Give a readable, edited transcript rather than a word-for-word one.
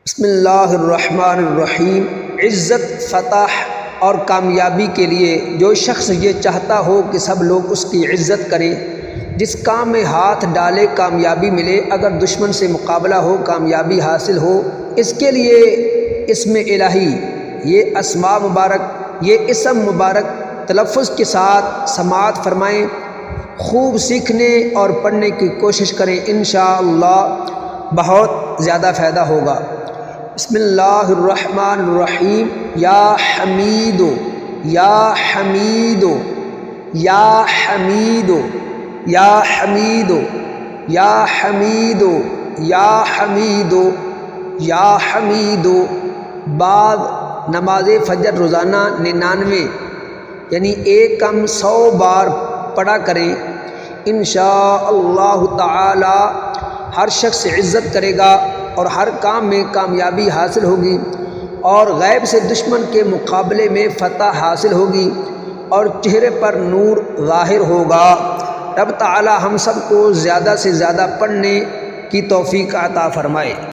بسم اللہ الرحمن الرحیم۔ عزت، فتح اور کامیابی کے لیے جو شخص یہ چاہتا ہو کہ سب لوگ اس کی عزت کریں، جس کام میں ہاتھ ڈالے کامیابی ملے، اگر دشمن سے مقابلہ ہو کامیابی حاصل ہو، اس کے لیے اسم الہی، یہ اسماء مبارک، یہ اسم مبارک تلفظ کے ساتھ سماعت فرمائیں، خوب سیکھنے اور پڑھنے کی کوشش کریں، انشاءاللہ بہت زیادہ فائدہ ہوگا۔ بسم اللہ الرحمن الرحیم۔ یا حمید، یا حمید، یا حمید، یا حمید، یا حمید، یا حمید، یا حمید۔ بعد نماز فجر روزانہ 99 یعنی ایک کم 100 بار پڑھا کریں، انشاءاللہ تعالی ہر شخص عزت کرے گا اور ہر کام میں کامیابی حاصل ہوگی، اور غیب سے دشمن کے مقابلے میں فتح حاصل ہوگی، اور چہرے پر نور ظاہر ہوگا۔ رب تعالی ہم سب کو زیادہ سے زیادہ پڑھنے کی توفیق عطا فرمائے۔